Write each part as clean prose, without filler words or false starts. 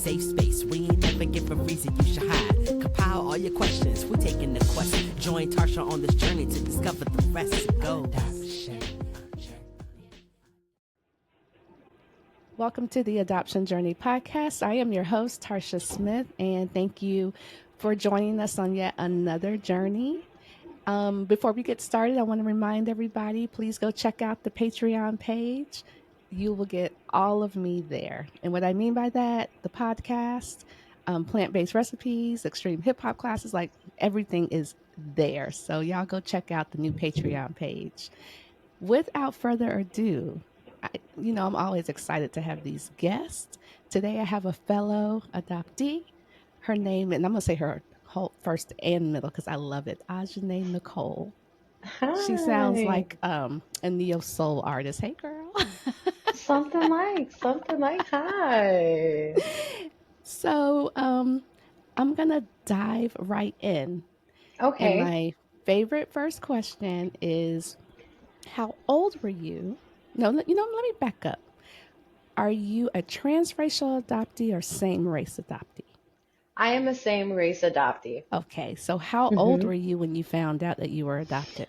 safe space. We ain't never give a reason you should hide. Compile all your questions, we're taking the quest. Join Tarsha on this journey to discover the rest. Go. Welcome to the Adoption Journey podcast. I am your host, Tarsha Smith, and thank you for joining us on yet another journey. Before we get started, I want to remind everybody, please go check out the Patreon page. You will get all of me there. And what I mean by that, the podcast, plant-based recipes, extreme hip-hop classes, like everything is there. So y'all go check out the new Patreon page. Without further ado, I'm always excited to have these guests. Today I have a fellow adoptee. Her name, and I'm going to say her whole first and middle because I love it, Ajane Nicole. Hi. She sounds like a neo-soul artist. Hey, girl. something like hi. So I'm going to dive right in. Okay. And my favorite first question is, how old were you? No, let me back up. Are you a transracial adoptee or same race adoptee? I am a same race adoptee. Okay, so how old were you when you found out that you were adopted?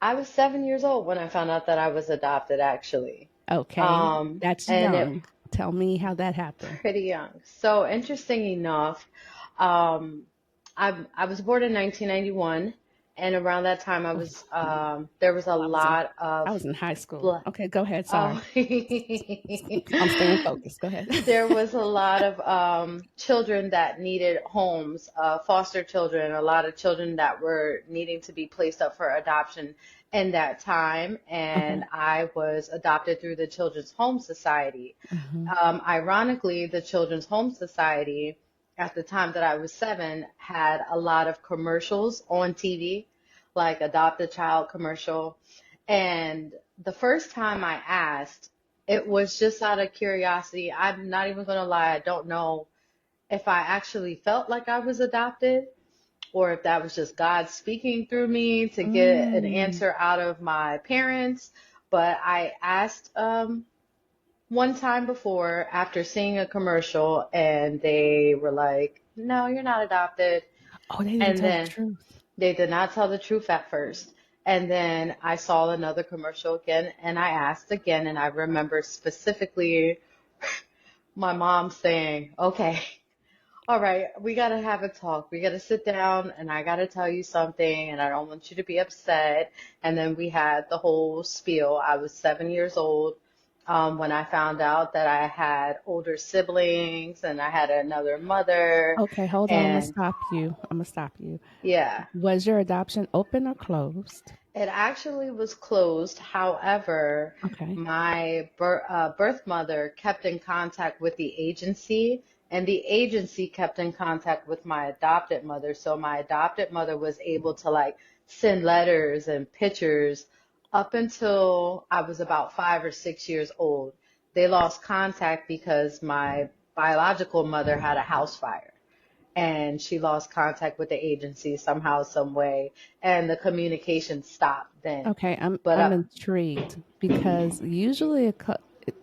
I was 7 years old when I found out that I was adopted, actually. Okay, that's and young. Tell me how that happened. Pretty young. So interesting enough, I was born in 1991. And around that time, I was there was a lot of. I was in high school. Okay, go ahead. Sorry, I'm staying focused. Go ahead. There was a lot of children that needed homes, foster children, a lot of children that were needing to be placed up for adoption in that time. And I was adopted through the Children's Home Society. Ironically, the Children's Home Society, at the time that I was 7, had a lot of commercials on TV, like Adopt a Child commercial. And the first time I asked, it was just out of curiosity. I'm not even going to lie. I don't know if I actually felt like I was adopted or if that was just God speaking through me to get an answer out of my parents. But I asked one time before after seeing a commercial, and they were like, no, you're not adopted. Oh, they didn't tell the truth. They did not tell the truth at first. And then I saw another commercial again, and I asked again, and I remember specifically my mom saying, okay, all right, we got to have a talk. We got to sit down, and I got to tell you something, and I don't want you to be upset. And then we had the whole spiel. I was 7 years old when I found out that I had older siblings and I had another mother. Okay, hold on. I'm going to stop you. Yeah. Was your adoption open or closed? It actually was closed. However, my birth mother kept in contact with the agency, and the agency kept in contact with my adopted mother. So my adopted mother was able to send letters and pictures up until I was about 5 or 6 years old. They lost contact because my biological mother had a house fire, and she lost contact with the agency somehow, some way, and the communication stopped then. Okay, I'm intrigued because usually,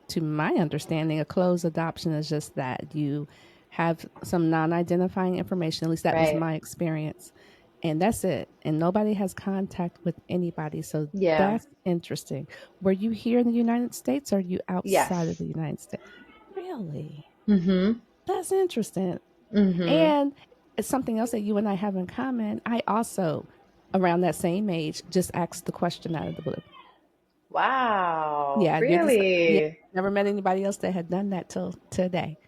to my understanding, a closed adoption is just that you have some non-identifying information. At least that was my experience. And that's it. And nobody has contact with anybody. So that's interesting. Were you here in the United States or are you outside of the United States? Really? That's interesting. And it's something else that you and I have in common. I also, around that same age, just asked the question out of the blue. Wow. Yeah. Really? Never met anybody else that had done that till today.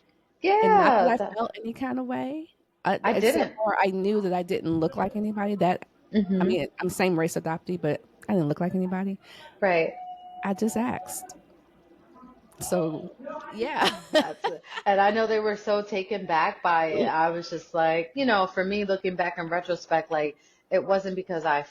Yeah. And not that I felt any kind of way. I didn't. Or I knew that I didn't look like anybody. That I mean, I'm same race adoptee, but I didn't look like anybody. Right. I just asked. So, yeah. And I know they were so taken back by it. I was just like, for me, looking back in retrospect, it wasn't because I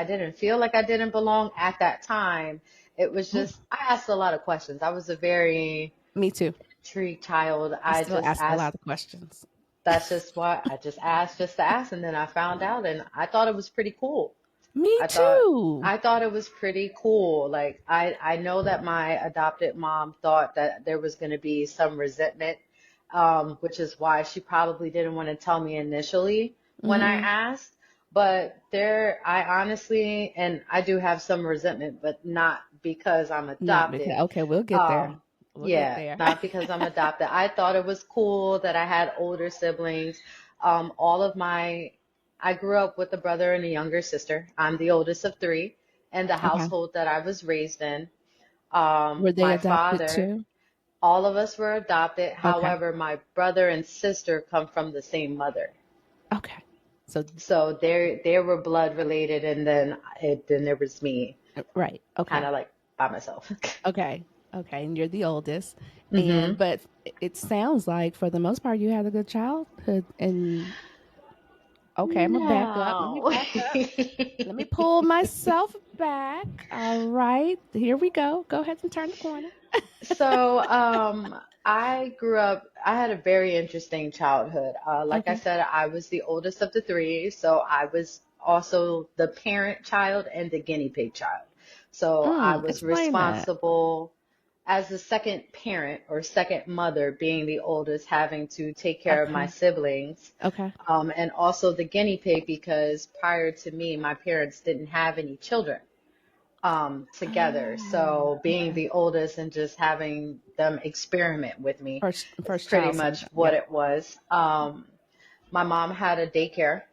didn't feel like I didn't belong at that time. It was just, I asked a lot of questions. I was a very me too intrigued child. I still asked a lot of questions. That's just what I just asked to ask. And then I found out, and I thought it was pretty cool. Me too. I thought it was pretty cool. I know that my adopted mom thought that there was going to be some resentment which is why she probably didn't want to tell me initially when I Mm-hmm. asked. But I honestly, and I do have some resentment, but not because I'm Not because, adopted. okay, we'll get there. Um, We'll get yeah, there. not because I'm adopted. I thought it was cool that I had older siblings. All of my, I grew up with a brother and a younger sister. I'm the oldest of three in the Okay. household that I was raised in. Were they My adopted father, too? all of us were adopted. Okay. However, my brother and sister come from the same mother. Okay. So, So they were blood related, and then there was me, right. kind Okay. of like by myself. Okay. Okay. And you're the oldest. Hmm. And, but it sounds like for the most part, you had a good childhood. And, okay, I'm going to back up. Let me No. back up. Let me pull myself back. All right. Here we go. Go ahead and turn the corner. So, I grew up, I had a very interesting childhood. Like I Okay. said, I was the oldest of the three, so I was also the parent child and the guinea pig child. So I was Explain that. responsible as the second parent or second mother, being the oldest, having to take care of my Okay. siblings, Okay. and also the guinea pig because prior to me, my parents didn't have any children together. Oh, So being okay. the oldest and just having them experiment with me is First pretty child much syndrome. what Yep. it was. My mom had a daycare.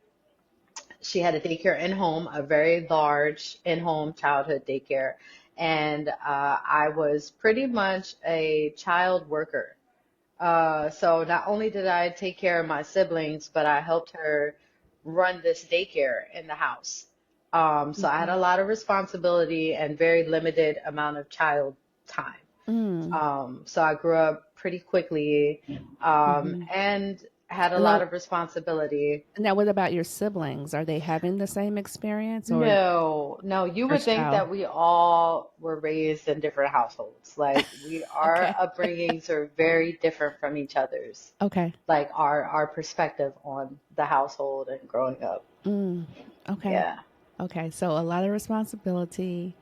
She had a daycare in home, a very large in home childhood daycare. And I was pretty much a child worker. So not only did I take care of my siblings, but I helped her run this daycare in the house. So I had a Okay. lot of responsibility and very limited amount of child time. Mm. So I grew up pretty quickly, Mm-hmm. and had a And lot now, of responsibility. what about your siblings? Are they having the same experience or No, no, you would first think child? that we all were raised in different households. Like our Okay. upbringings are very different from each other's. Okay. Like our perspective on the household and growing up. Mm. Okay. Yeah. Okay. So a lot of responsibility.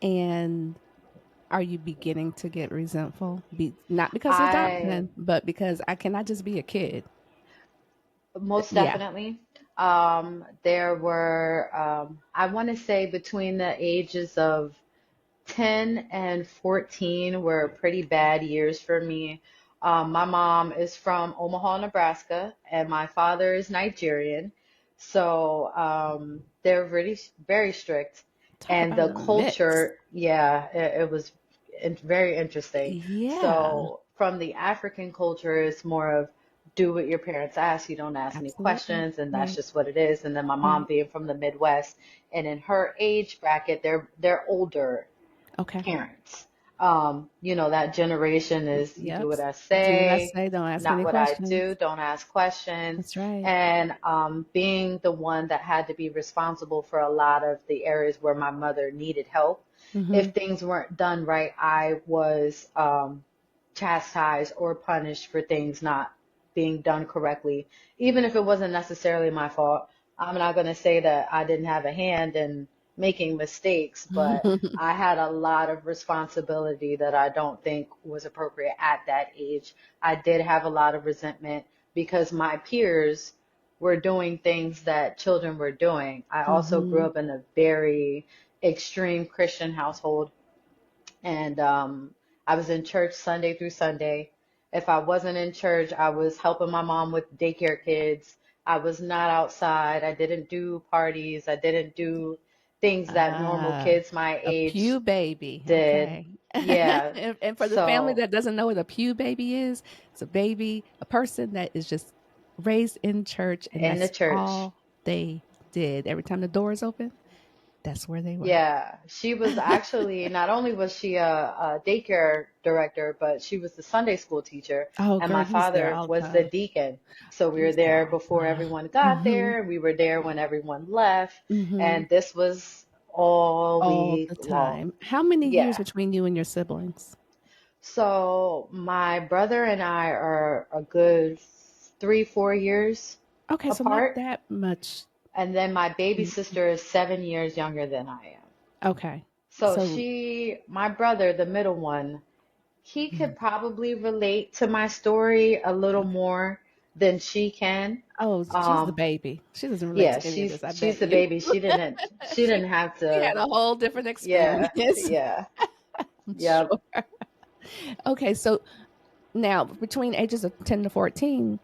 And are you beginning to get resentful? Not because of I adoption, but because I cannot just be a kid. most Yeah. definitely. There were, I want to say between the ages of 10 and 14 were pretty bad years for me. My mom is from Omaha, Nebraska, and my father is Nigerian. So they're really very strict. Talk And about the a mix. culture, yeah, it was very interesting. Yeah. So from the African culture, it's more of do what your parents ask. You don't ask any Absolutely. questions, and that's Right. just what it is. And then my mom Right. being from the Midwest, and in her age bracket, they're older Okay. parents. That generation is you do Yep. what I Do what I say, say. Don't ask not any what I questions. do, don't ask questions. That's right. And being the one that had to be responsible for a lot of the areas where my mother needed help, Mm-hmm. if things weren't done right, I was chastised or punished for things not being done correctly, even if it wasn't necessarily my fault. I'm not going to say that I didn't have a hand in making mistakes, but I had a lot of responsibility that I don't think was appropriate at that age. I did have a lot of resentment because my peers were doing things that children were doing. I also grew Mm-hmm. up in a very extreme Christian household, and I was in church Sunday through Sunday. If I wasn't in church, I was helping my mom with daycare kids. I was not outside. I didn't do parties. I didn't do things that normal Ah, kids my a age pew baby. did. Okay. Yeah. And for the family So that doesn't know what a pew baby is, it's a baby, a person that is just raised in church, and in the that's church. all they did. Every time the doors open, that's where they were. Yeah, she was actually, not only was she a daycare director, but she was the Sunday school teacher, Oh, and girl, my he's there father all the was the time. deacon. So we were He's there there all the before time. everyone got Mm-hmm. there, and we were there when everyone left, Mm-hmm. and this was all All week the long. time. How many years Yeah. between you and your siblings? So my brother and I are a good 3, 4 years Okay, so not apart, that much. and then my baby Mm, sister is 7 years younger than I am. okay. So So, my brother, the middle one, he Mhm. could probably relate to my story a little more than she can. Oh, she's the Um, baby. She doesn't relate yeah, to any of this, I she's bet the you. baby. She didn't have She had to. a whole different Yeah, experience. yeah, I'm yep. sure. Okay, so now between ages of 10 to 14,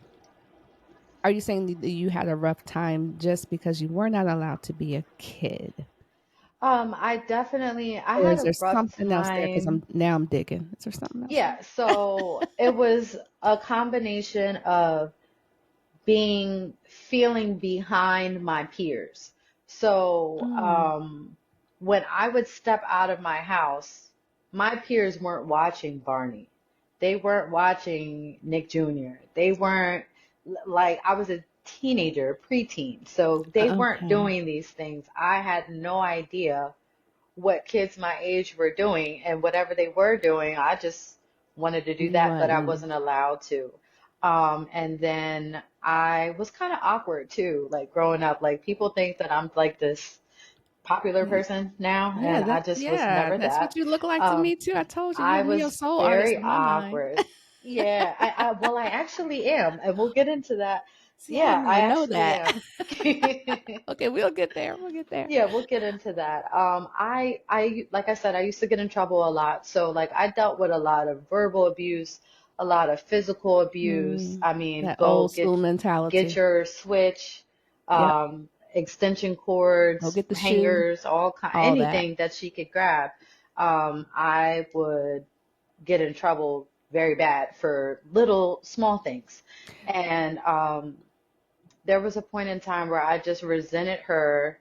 are you saying that you had a rough time just because you were not allowed to be a kid? I Or had is a there rough something else there? Because time. I'm digging. Is there something else there? Yeah, so it was a combination of feeling behind my peers. So, Mm, when I would step out of my house, my peers weren't watching Barney. They weren't watching Nick Jr. They weren't like I was a teenager, preteen. So they weren't okay. doing these things. I had no idea what kids my age were doing, and whatever they were doing, I just wanted to do You that, but I wasn't. wasn't allowed to. And then I was kind of awkward too, like growing up. Like people think that I'm like this popular y- person now, Yeah, and I just was never that's what that. you look like to Um, me too. I told you, you're I a neo was soul artist very in my mind. awkward. Yeah, well, I actually am, and we'll get into that. See, I Yeah, didn't I even know actually that. am. Okay, we'll get there. We'll get there. Yeah, we'll get into that. Like I said, I used to get in trouble a lot. So, like, I dealt with a lot of verbal abuse, a lot of physical abuse. Mm, I mean, that old school get mentality. your switch, Yep. extension Go cords, get the shoe, hangers, all that. anything that she could grab. I would get in trouble very bad for little small things. And there was a point in time where I just resented her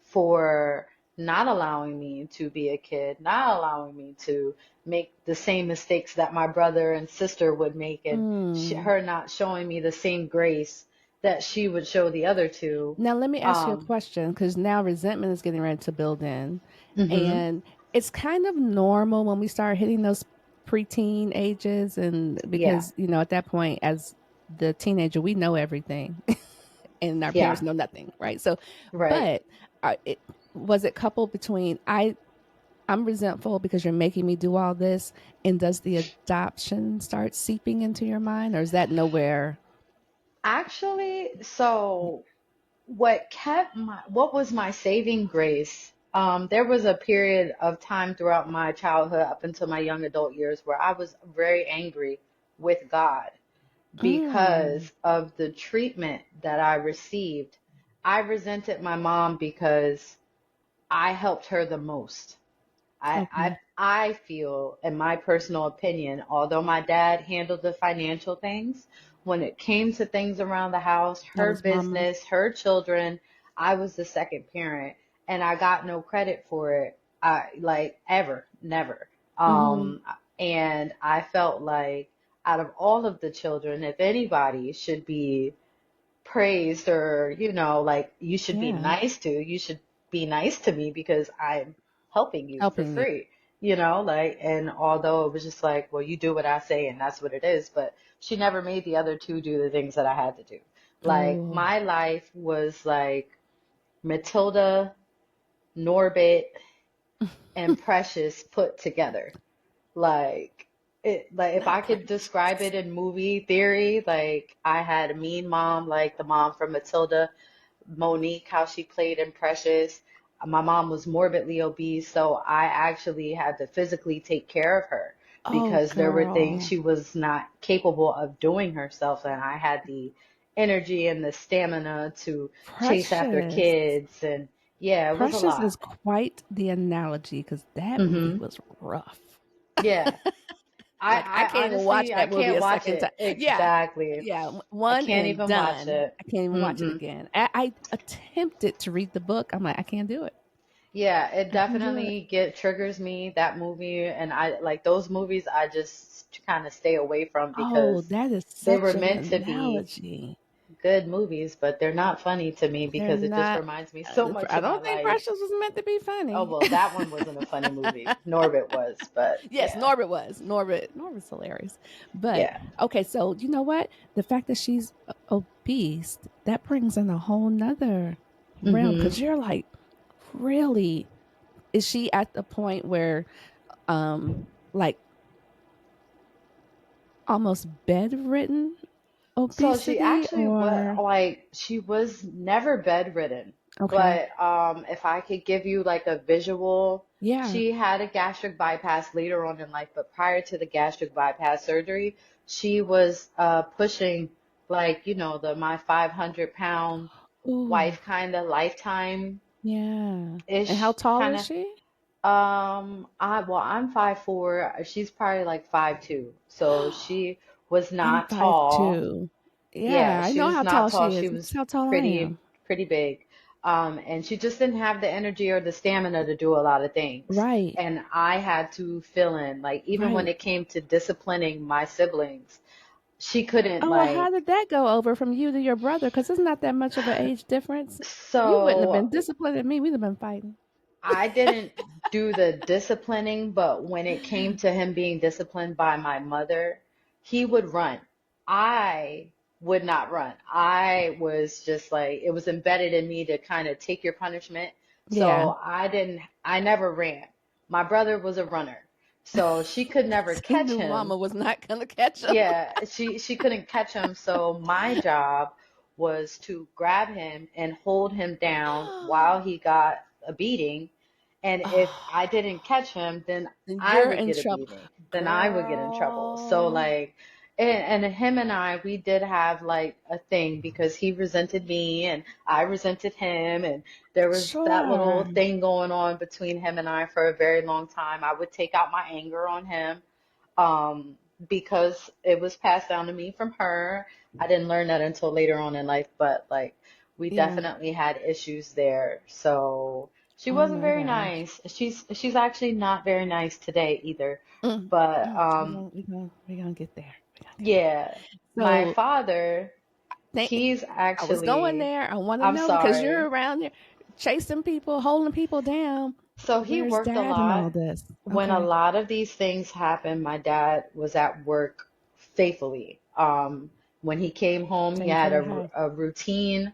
for not allowing me to be a kid, not allowing me to make the same mistakes that my brother and sister would make, and Mm. her not showing me the same grace that she would show the other two. Now, let me ask you a Um, question because now resentment is getting ready to build in. mhm. And it's kind of normal when we start hitting those preteen ages. And Yeah, because, at that point, as the teenager, we know everything and our yeah, parents know nothing, right? So, right. but was it coupled between I'm resentful because you're making me do all this, and does the adoption start seeping into your mind, or is that nowhere? Actually, so what was my saving grace? There was a period of time throughout my childhood up until my young adult years where I was very angry with God Mm, because of the treatment that I received. I resented my mom because I helped her the most. okay. I feel, in my personal opinion, although my dad handled the financial things, when it came to things around the house, That her was mama. business, her children, I was the second parent, and I got no credit for it. I like ever, never. Hmm. And I felt like out of all of the children, if anybody should be praised, or like you should be Yeah. you should be nice to me because I'm helping you for Helping you. free, like. And although it was just like, well, you do what I say and that's what it is, but she never made the other two do the things that I had to do. Like Oh, my life was like Matilda, Norbit, and Precious put together. Like like if not I could describe precious. it in movie theory, like I had a mean mom, like the mom from Matilda, Monique, how she played in Precious. My mom was morbidly obese, so I actually had to physically take care of her Oh, because there were things girl. she was not capable of doing herself, and I had the energy and the stamina to chase after Precious. kids, and yeah, it was a Precious lot. is quite the analogy because that movie Hmm. was rough. Yeah. Like, I I can't even watch honestly, I that movie can't a watch second time. it. Yeah. Exactly. Yeah. I One can't and even watch done. it. I can't even watch it Mm-mm. again. I attempted to read the book. I'm like, I can't do it. Yeah, it I can't do it. definitely get triggers me, that movie, and I like those movies I just kind of stay away from Oh, because that is they were such an meant to be analogy. good movies, but they're not funny to me They're because it just not. reminds me so much I of my don't think life. Precious was meant to be Oh, funny. well, that one wasn't a funny movie. Norbit was, but Yes, yeah. Norbert was. Norbert's hilarious. But Yeah. okay, so you know what? The fact that she's obese, that brings in a whole nother realm Hmm. because you're like, really? Is she at the point where, um, like almost bedridden So she obesity actually was or like she was never bedridden, okay. but if I could give you like a visual, Yeah. she had a gastric bypass later on in life, but prior to the gastric bypass surgery, she was pushing like, the my 500-pound Ooh, wife kind of lifetime yeah. And how ish tall kind is of. she? I'm 5'4". She's probably like 5'2". So she was I'm not five tall. two. Yeah, Yeah, I she know was how not tall tall. she She is. was That's how tall I pretty am. pretty big. And she just didn't have the energy or the stamina to do a lot of things. Right, And I had to fill in. Like even when right. it came to disciplining my siblings, she couldn't Oh, well, how like did that go over from you to your brother? Because it's not that much of an age difference. You wouldn't have so been disciplining me. We'd have been fighting. I didn't do the disciplining, but when it came to him being disciplined by my mother, he would run. I would not run. I was just like, it was embedded in me to kind of take your punishment. Yeah. So I never ran. My brother was a runner. So she could never He catch knew him. mama was not going to catch him. Yeah, she couldn't catch him, so my job was to grab him and hold him down while he got a beating. And if I Oh, didn't catch him, then then I you're would in get a trouble. beating. Then I would get in trouble. So Girl. like, and him and I, we did have like a thing because he resented me and I resented him, and there was that little Sure. thing going on between him and I for a very long time. I would take out my anger on him um, because it was passed down to me from her. I didn't learn that until later on in life, but like we Yeah. definitely had issues there. So she Oh wasn't my very gosh. nice. She's actually not very nice today either. Mm, But we gonna get there. We're gonna get yeah, there. my So father, thank he's I was going actually, there. I want to I'm know because you're sorry. around there chasing people, holding people down. So he Where's worked a dad in lot. all this? When a Okay. lot of these things happened, my dad was at work faithfully. When he came home, he Same had for her. a routine.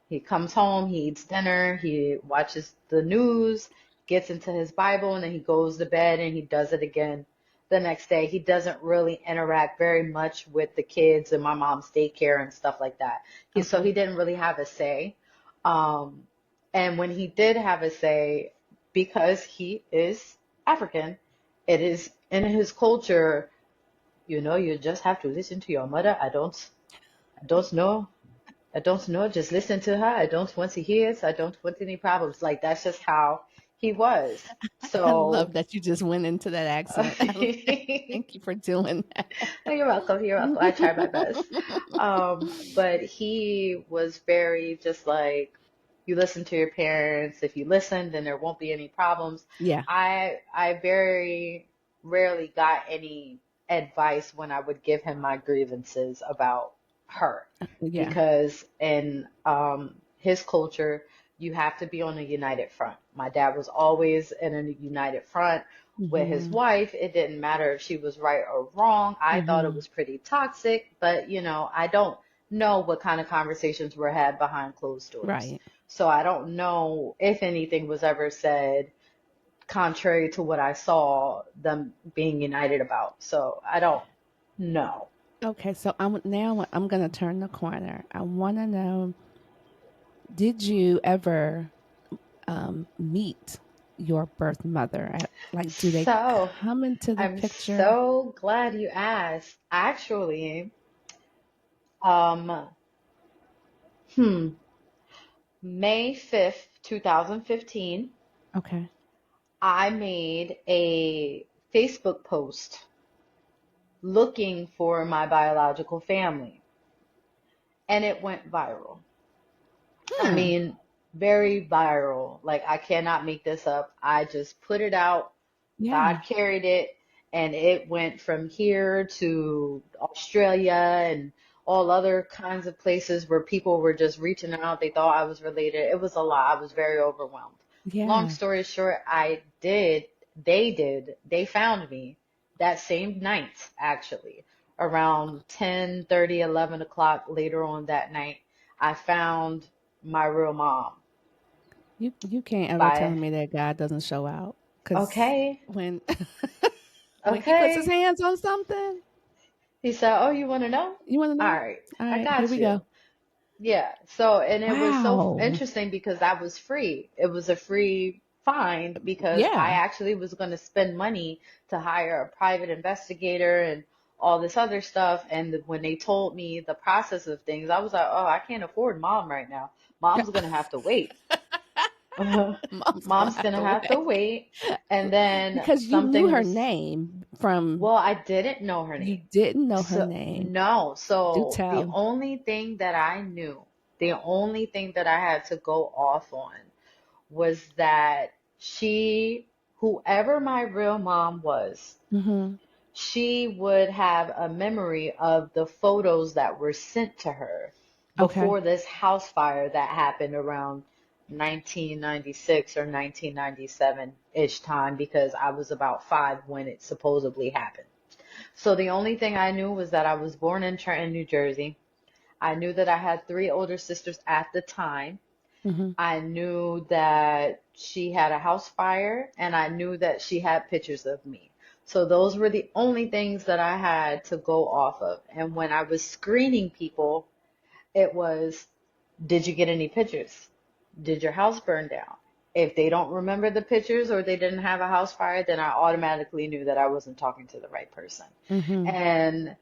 He comes home, he eats dinner, he watches the news, gets into his Bible, and then he goes to bed and he does it again the next day. He doesn't really interact very much with the kids and my mom's daycare and stuff like that. So Okay. he didn't really have a say. Um, and when he did have a say, because he is African, it is in his culture, you just have to listen to your mother. I don't know. I don't know. Just listen to her. I don't want to hear it. I don't want any problems. Like that's just how he was. I love So, that you just went into that accent. Thank you for doing that. oh, you're welcome. You're welcome. I tried my best. But he was very just like, you listen to your parents. If you listen, then there won't be any problems. Yeah. I very rarely got any advice when I would give him my grievances about her, Yeah. because in his culture, you have to be on a united front. My dad was always in a united front with his Hmm. wife. It didn't matter if she was right or wrong. I thought it Hmm. was pretty toxic, but I don't know what kind of conversations were had behind closed doors. Right. So I don't know if anything was ever said contrary to what I saw them being united about. So I don't know. Okay. So I'm gonna turn the corner. I want to know: did you ever meet your birth mother? Like, do they So come into the I'm picture? so glad you asked. Actually, um, hmm, May 5th, 2015, Okay. I made a Facebook post looking for my biological family, and it went viral. I Hmm. mean, very viral. Like, I cannot make this up. I just put it out. God Yeah. carried it, and it went from here to Australia and all other kinds of places where people were just reaching out. They thought I was related. It was a lot. I was very overwhelmed. Long Yeah. story short, they found me that same night, actually, around 10:30, 11 o'clock later on that night. I found my real mom You can't ever tell by, me that God doesn't show out because okay, when when he puts his okay. hands on something, He said, "Oh, you want to know? You want to All know? right, All I right, here got we you." go. Yeah. So, and it was so Wow. interesting because that was free. It was a free find because I Yeah. actually was going to spend money to hire a private investigator and all this other stuff. And when they told me the process of things, I was like, "Oh, I can't afford mom right now. Mom's going to have to wait." Mom's gonna Mom's have going to to have to wait wait. And then because you knew something her was, name from. well, I didn't know her You name. didn't know her So, name. no. Do So the tell. only thing that I knew, the only thing that I had to go off on was that she, whoever my real mom was, Mm-hmm. she would have a memory of the photos that were sent to her Okay. before this house fire that happened around 1996 or 1997-ish time because I was about 5 when it supposedly happened. So the only thing I knew was that I was born in Trenton, New Jersey. I knew that I had 3 older sisters at the time. Mm-hmm. I knew that she had a house fire and I knew that she had pictures of me. So those were the only things that I had to go off of. And when I was screening people, it was, did you get any pictures? Did your house burn down? If they don't remember the pictures or they didn't have a house fire, then I automatically knew that I wasn't talking to the right person. Mm-hmm. And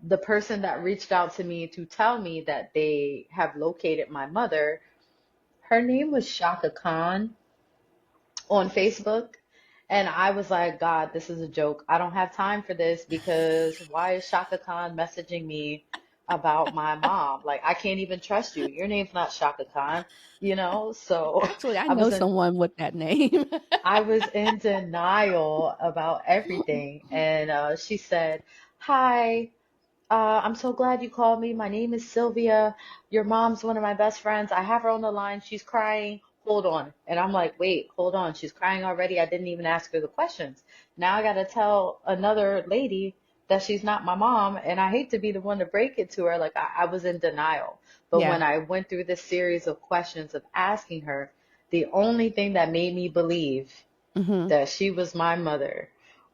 the person that reached out to me to tell me that they have located my mother, her name was Shaka Khan on Facebook. And I was like, God, this is a joke. I don't have time for this because why is Shaka Khan messaging me about my mom? Like, I can't even trust you. Your name's not Shaka Khan, you know? So Actually, I I know was in someone with that name. I was in denial about everything. And she said, "Hi, I'm so glad you called me. My name is Sylvia. Your mom's one of my best friends. I have her on the line. She's crying. Hold on." And I'm like, "Wait, hold on. She's crying already. I didn't even ask her the questions. Now I got to tell another lady that she's not my mom." And I hate to be the one to break it to her. Like, I was in denial. But Yeah. when I went through this series of questions of asking her, the only thing that made me believe Mm-hmm. that she was my mother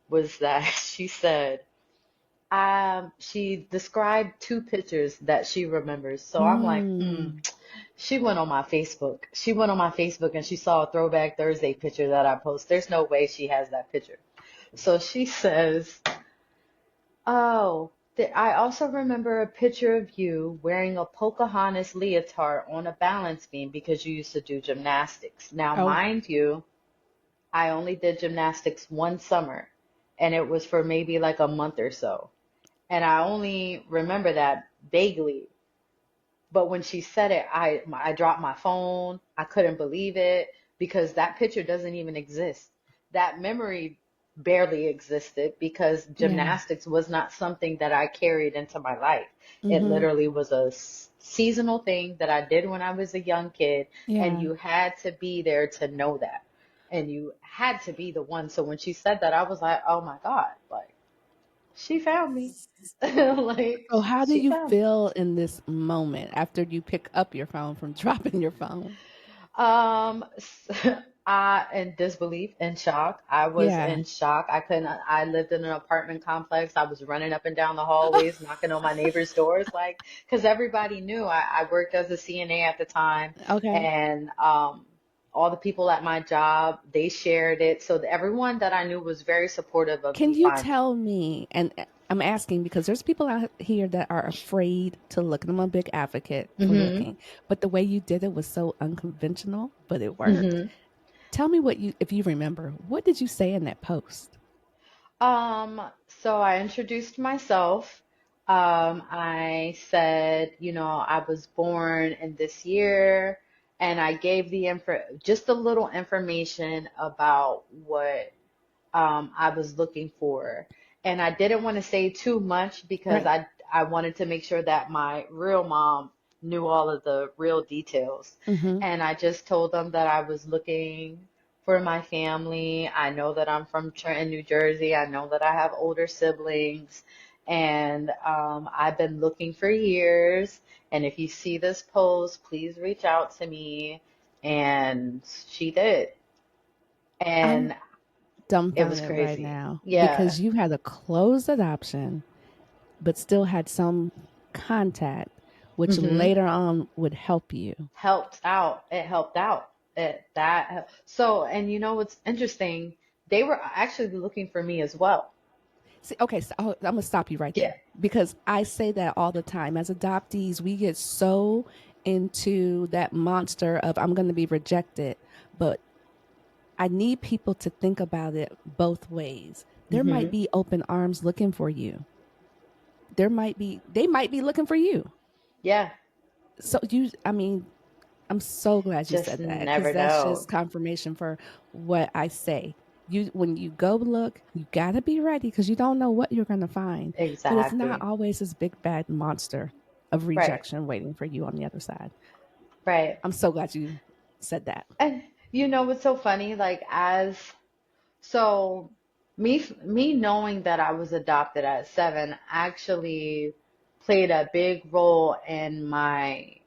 was that she said, she described 2 pictures that she remembers. So I'm like, Mm. she went on my Facebook. She went on my Facebook and she saw a Throwback Thursday picture that I post. There's no way she has that picture. So she says, "Oh, I also remember a picture of you wearing a Pocahontas leotard on a balance beam because you used to do gymnastics." Now, Oh, mind you, I only did gymnastics one summer and it was for maybe like a month or so. And I only remember that vaguely. But when she said it, I dropped my phone. I couldn't believe it because that picture doesn't even exist. That memory barely existed because yeah. gymnastics was not something that I carried into my life. It Mm-hmm. literally was a seasonal thing that I did when I was a young kid, and Yeah. you had to be there to know that. And you had to be the one. So when she said that, I was like, "Oh my God, like she found me." Like So how do she you found me. feel in this moment after you pick up your phone from dropping your phone? Um, in disbelief, in shock. I was Yeah. in shock. I couldn't, I lived in an apartment complex. I was running up and down the hallways, knocking on my neighbors' doors, like, because everybody knew I worked as a CNA at the time. Okay. And, all the people at my job, they shared it. So everyone that I knew was very supportive of Can me you finding it. tell me, and I'm asking because there's people out here that are afraid to look, and I'm a big advocate for Hmm. looking, but the way you did it was so unconventional, but it worked. Hmm. Tell me if you remember, what did you say in that post? So I introduced myself. I said, I was born in this year, and I gave just a little information about what I was looking for. And I didn't want to say too much because Right. I wanted to make sure that my real mom knew all of the real details. Mm-hmm. And I just told them that I was looking for my family. I know that I'm from Trenton, New Jersey. I know that I have older siblings. And I've been looking for years. And if you see this post, please reach out to me. And she did. I'm And it was dumbfounded right crazy. now Yeah. because you had a closed adoption. but still had some contact, which Hmm. later on would help you. Helped out. It helped out. So, and you know what's interesting? They were actually looking for me as well. See, okay, so I'm gonna stop you right Yeah. there because I say that all the time. As adoptees, we get so into that monster of I'm going to be rejected, but I need people to think about it both ways. There might Hmm. be open arms looking for you. They might be looking for you. Yeah. So I mean, I'm so glad you Just said that because never that's know. just confirmation for what I say. When you go look, you gotta be ready because you don't know what you're gonna find. But it's not Exactly. always this big bad monster of Right. rejection waiting for you on the other side. Right. I'm so glad you said that. And you know what's so funny? So me knowing that I was adopted at 7 actually played a big role in my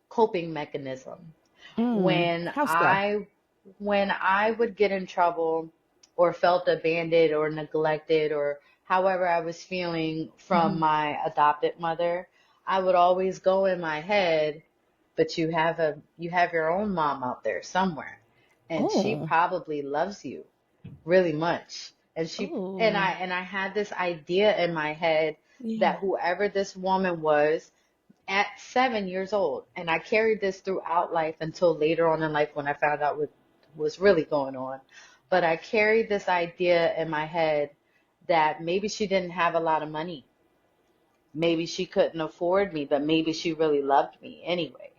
coping mechanism. When How so? I when I would get in trouble or felt abandoned or neglected or however I was feeling from Hmm. my adopted mother, I would always go in my head, but you have your own mom out there somewhere, and she Oh, probably loves you really much. oh, And I had this idea in my head yeah. that whoever this woman was at 7 years old, and I carried this throughout life until later on in life when I found out what was really going on. But I carried this idea in my head that maybe she didn't have a lot of money. Maybe she couldn't afford me, but maybe she really loved me anyway.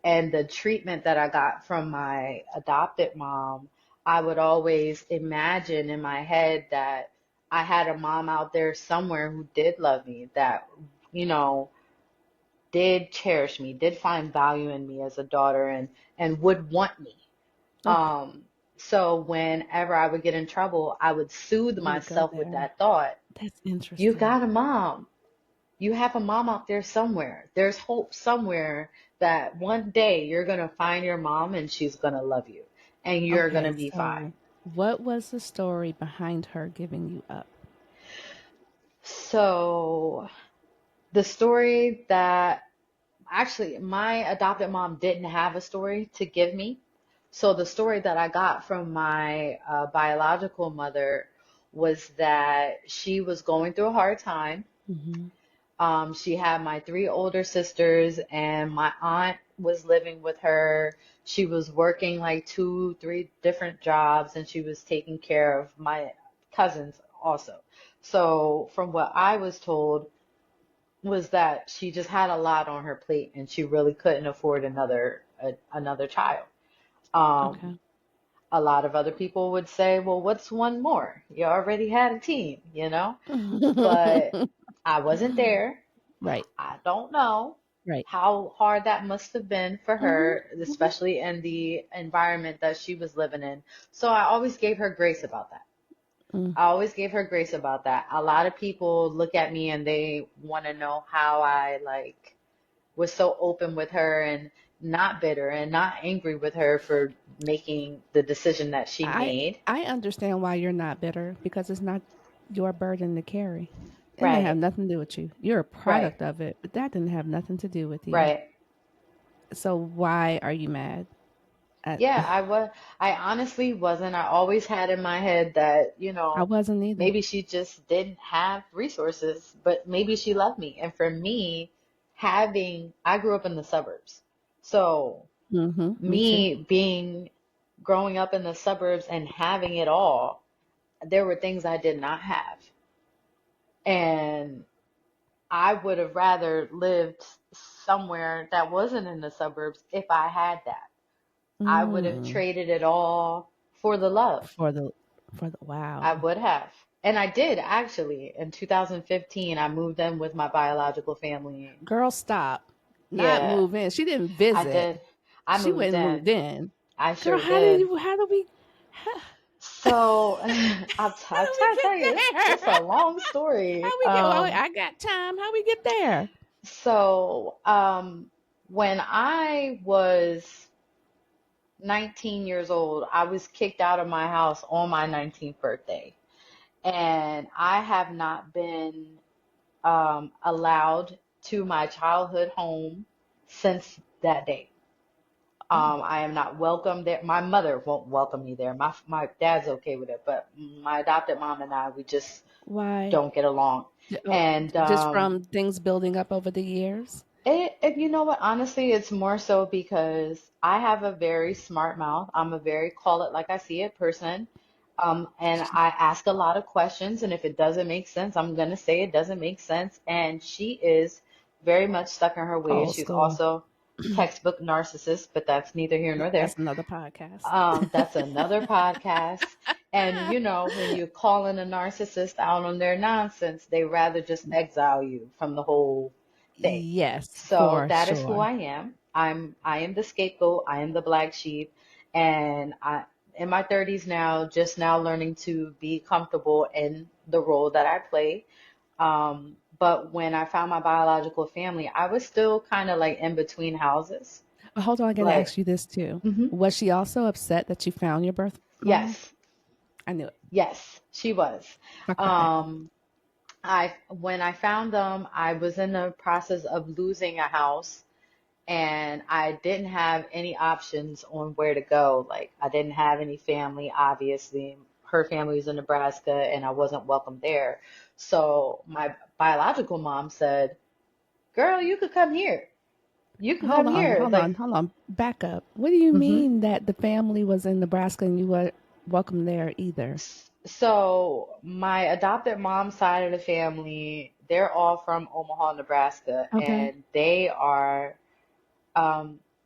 And the treatment that I got from my adopted mom, I would always imagine in my head that I had a mom out there somewhere who did love me, that, you know, did cherish me, did find value in me as a daughter and would want me. Oh, Um, so whenever I would get in trouble, I would soothe you would go myself with there. that thought. That's You interesting. got a mom. You have a mom out there somewhere. There's hope somewhere that one day you're going to find your mom and she's going to love you and you're going to Okay, be fine. so what was the story behind her giving you up? So the story that actually my adopted mom didn't have a story to give me. So the story that I got from my biological mother was that she was going through a hard time. Hmm. She had my three older sisters, and my aunt was living with her. She was working like two, three different jobs, and she was taking care of my cousins also. So, from what I was told, was that she just had a lot on her plate, and she really couldn't afford another child. Um, Okay. a lot of other people would say, "Well, what's one more? You already had a teen, you know?" But I wasn't there. Right, I don't know right. how hard that must have been for Hmm. her, Hmm. especially in the environment that she was living in. So I always gave her grace about that. Mm. I always gave her grace about that. A lot of people look at me and they want to know how I like was so open with her and not bitter and not angry with her for making the decision that she I made. I understand why you're not bitter because it's not your burden to carry. It didn't have Right, nothing to do with you. You're a right, product of it, but that didn't have nothing to do with you. right. So why are you mad? I, Yeah, I honestly wasn't. I always had in my head that, I wasn't either. maybe she just didn't have resources, but maybe she loved me. And for me, I grew up in the suburbs. So Me too. me growing up in the suburbs and having it all, there were things I did not have. And I would have rather lived somewhere that wasn't in the suburbs if I had that. I would have Mm. traded it all for the love. For the I wow. would have. And I did actually. In 2015, I moved in with my biological family. Girl, stop. Not Yeah, move in. She didn't I visit. did. I She moved went and in. moved in. I Girl, sure did. how do we how, So how I'll do we try to get tell you, it's a there? long How story. we get well, I got time. How we get there? So when I was 19 years old, I was kicked out of my house on my 19th birthday. And I have not been allowed to my childhood home since that day. Oh, I am not welcome there. My mother won't welcome me there. My dad's okay with it, but my adopted mom and I, we just why? don't get along. Oh, And just from things building up over the years? you know what? Honestly, it's more so because I have a very smart mouth. I'm a very call it like I see it person. And I ask a lot of questions, and if it doesn't make sense, I'm gonna say it doesn't make sense. And she is very much stuck in her ways. Old She's school. also textbook narcissist, but that's neither here nor there. That's another podcast. That's another podcast. And you know, when you're calling a narcissist out on their nonsense, they rather just exile you from the whole thing. Yes, So for that is who sure. I am. I am the scapegoat. I am the black sheep, and I in my 30s now, just now learning to be comfortable in the role that I play. But when I found my biological family, I was still kind of like in between houses. Hold on, I gotta Like, ask you this too. mhm. Was she also upset that you found your birth mom? Yes, I knew it. yes, she was. Okay. Um, when I found them, I was in the process of losing a house, and I didn't have any options on where to go. Like, I didn't have any family, obviously. Her family was in Nebraska, and I wasn't welcome there. So my biological mom said, "Girl, you could come here. You could come here." Like, Hold on. Back up. What do you mhm. mean that the family was in Nebraska and you were welcome there either? So my adopted mom's side of the family, they're all from Omaha, Nebraska, Okay. and they are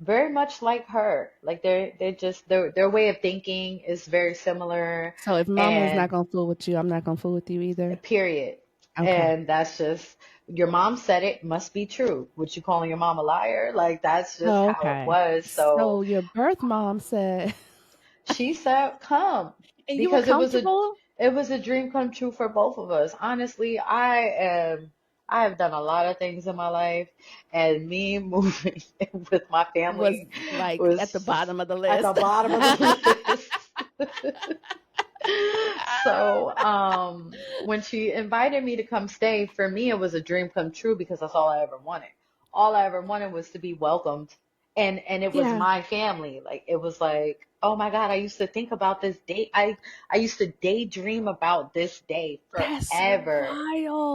very much like her. Like they just their way of thinking is very similar, So if mama is not and gonna fool with you, I'm not gonna fool with you either. period. Okay. And that's just your mom said it must be true. What you calling your mom a liar? Like that's just Oh, how it okay. was. So So your birth mom said, she said, "Come," and you were because comfortable? it was a dream come true for both of us. Honestly, I have done a lot of things in my life, and me moving in with my Was family like at the was bottom of the at the list. bottom of the list. So, when she invited me to come stay, for me it was a dream come true because that's all I ever wanted. All I ever wanted was to be welcomed, and it was Yeah, my family. Like it was like, oh my God, I used to think about this day. I used to daydream about this day that's forever.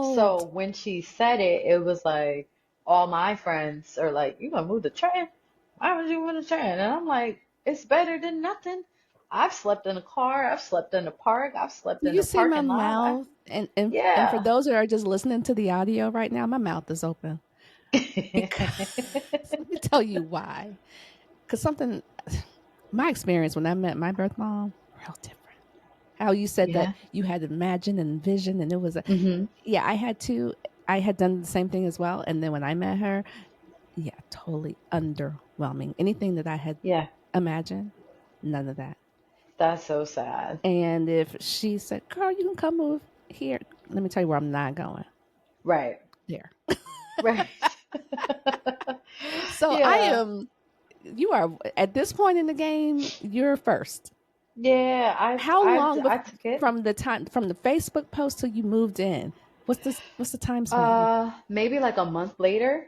So wild. when she said it, it was like all my friends are like, "You gonna move the train? Why would you move the train?" And I'm like, "It's better than nothing. I've slept in a car. I've slept in the park. I've slept Do in you the see my parking lot. mouth? And for Yeah." those that are just listening to the audio right now, my mouth is open because let me tell you why. Because something, my experience when I met my birth mom, real different. How you said that Yeah. you had imagined and envisioned, and it was a, Hmm. yeah, I had to, I had done the same thing as well. And then when I met her, yeah, totally underwhelming. Anything that I had Yeah. imagined, none of that. That's so sad. And if she said, "Girl, you can come move here," let me tell you where I'm not going. Right. There. Right. So I Yeah. am. You are at this point in the game. You're first. Yeah. How long I took it. from the time from the Facebook post till you moved in? What's the time span? Maybe like a month later,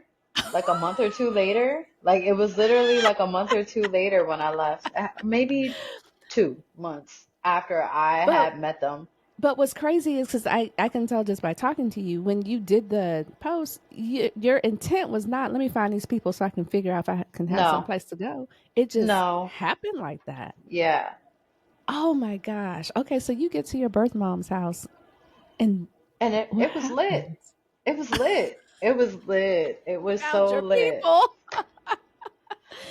like a month or two later. Like it was literally like a month or two later when I left. Maybe 2 months after I But had met them. what's crazy is because I can tell just by talking to you when you did the post, your intent was not let me find these people so I can figure out if I can have some No, place to go. It just no, happened like that. yeah. Oh my gosh. Okay, so you get to your birth mom's house and And what it was lit. happens? It was lit. It was lit. It was Found so your lit. people.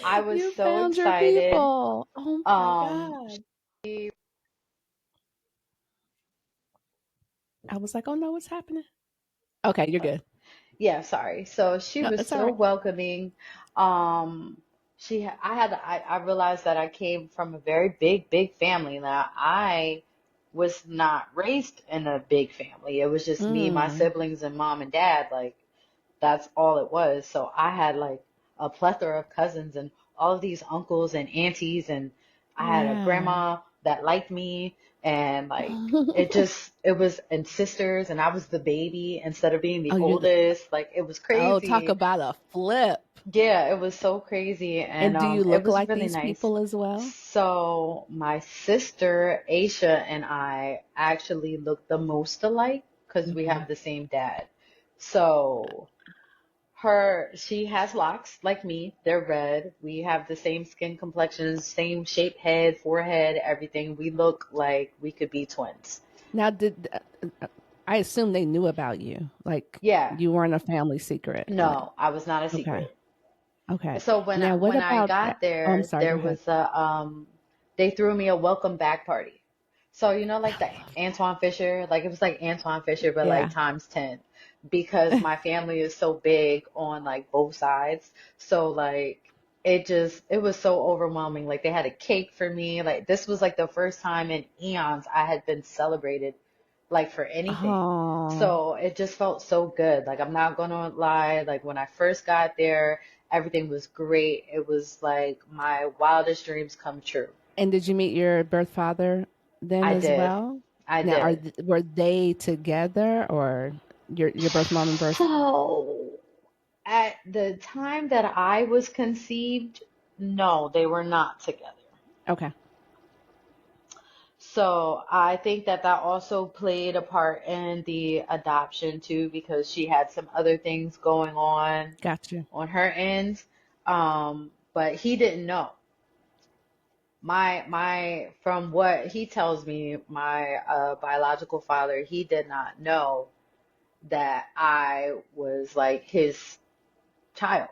I was You so found your excited. people. Oh my Um, God. I was like, oh no, what's happening? Okay, you're good. yeah, sorry. So she No, was it's all so right. welcoming. I realized that I came from a very big family. Now I was not raised in a big family. It was just me, my Mm, siblings, and mom and dad. Like that's all it was. So I had like a plethora of cousins and all of these uncles and aunties, and I had a wow. grandma that liked me, and like it was, and sisters, and I was the baby instead of being the Oh, oldest. Like it was oh, talk crazy. about a flip. Yeah, it was so crazy, and And do you it look was like really these nice. people as well? So my sister Aisha and I actually look the most alike because we Hmm. have the same dad. So she has locks like me. They're red. We have the same skin complexion, same shaped head, forehead, everything. We look like we could be twins. Now, I assume they knew about you? Like Yeah. you weren't a family secret. No, I was not a Okay. secret. Okay. So Now, what when I about? got Oh, I'm there, sorry. Go there ahead. was they threw me a welcome back party. So you know, I like the love that. Antoine Fisher, like it was like Antoine Fisher, but like Yeah. times 10, because my family is so big on like both sides. So like it was so overwhelming. Like they had a cake for me. Like this was like the first time in eons I had been celebrated like for anything. Oh, So it just felt so good. Like I'm not gonna lie, like when I first got there, everything was great. It was like my wildest dreams come true. and did you meet your birth father then I as did. well? I Now, did. were they together, or your birth mom and birth? So at the time that I was conceived, no, they were not together. Okay, So I think that that also played a part in the adoption too, because she had some other things going gotcha. on her end. But he didn't know. From what he tells me, my biological father, he did not know that I was like his child.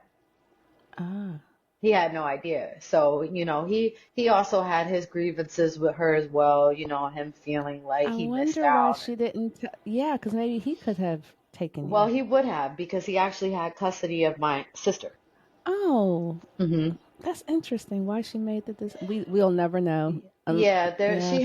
Ah, He had no idea. So, you know, he also had his grievances with her as well, you know, him feeling like I he missed wonder why out. she didn't. Yeah, because maybe he could have taken Well, you. he would have because he actually had custody of my sister. Oh, Hmm. that's interesting. Why she made the we'll never know. Yeah, there Yeah,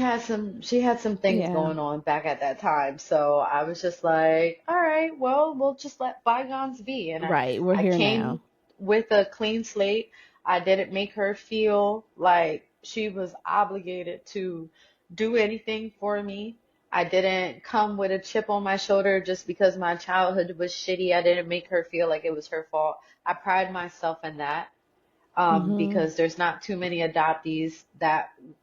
she had some things yeah. going on back at that time. So I was just like, all right, well, we'll just let bygones be. And Right. We're I here came now. with a clean slate. I didn't make her feel like she was obligated to do anything for me. I didn't come with a chip on my shoulder just because my childhood was shitty. I didn't make her feel like it was her fault. I pride myself in that, Mm-hmm. because there's not too many adoptees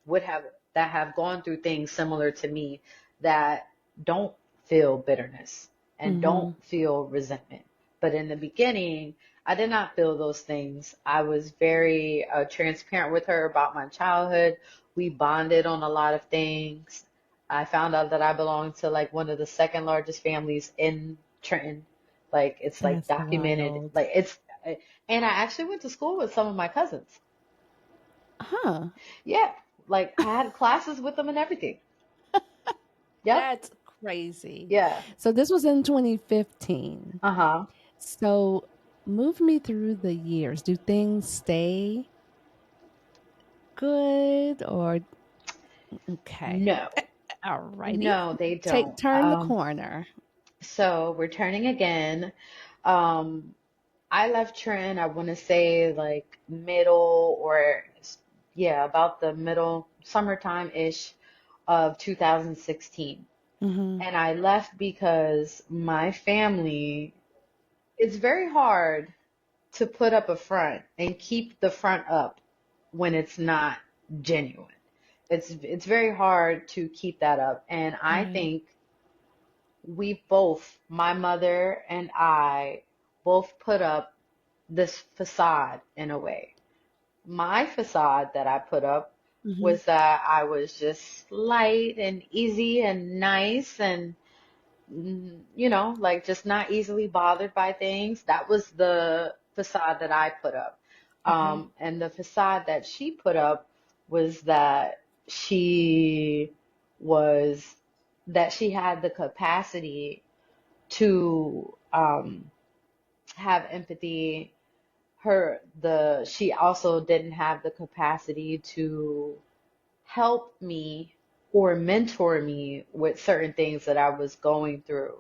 would have that have gone through things similar to me that don't feel bitterness and don't Mm-hmm. feel resentment. But in the beginning, I did not feel those things. I was very transparent with her about my childhood. We bonded on a lot of things. I found out that I belonged to like one of the second largest families in Trenton. Like it's like That's documented. wild. Like it's and I actually went to school with some of my cousins. Huh. Yeah, like I had classes with them and everything. Yep. That's crazy. Yeah. So this was in 2015. Uh-huh. So move me through the years. Do things stay good or okay? No. All righty. No, they don't. Turn the corner. So we're turning again. Um, I left Trenton, I want to say like middle or yeah, about the middle summertime-ish of 2016. Mm-hmm. And I left because my family, it's very hard to put up a front and keep the front up when it's not genuine. It's very hard to keep that up. And I Right. think we both, my mother and I, both put up this facade in a way. My facade that I put up Mm-hmm. was that I was just light and easy and nice and you know, like just not easily bothered by things. That was the facade that I put up. Okay. And the facade that she put up was that she was, that she had the capacity to have empathy. She also didn't have the capacity to help me or mentor me with certain things that I was going through.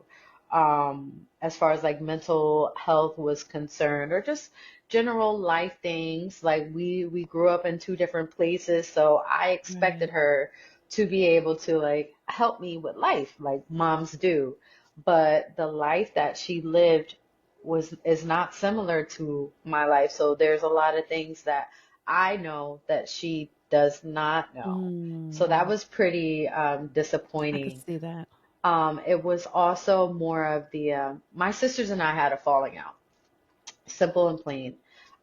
as far as like mental health was concerned, or just general life things. Like we grew up in two different places, so I expected Right. her to be able to like help me with life, like moms do. But the life that she lived was is not similar to my life. So there's a lot of things that I know that she does not know. So that Mm, was pretty I could disappointing. see that. It was also more of the my sisters and I had a falling out, simple and plain.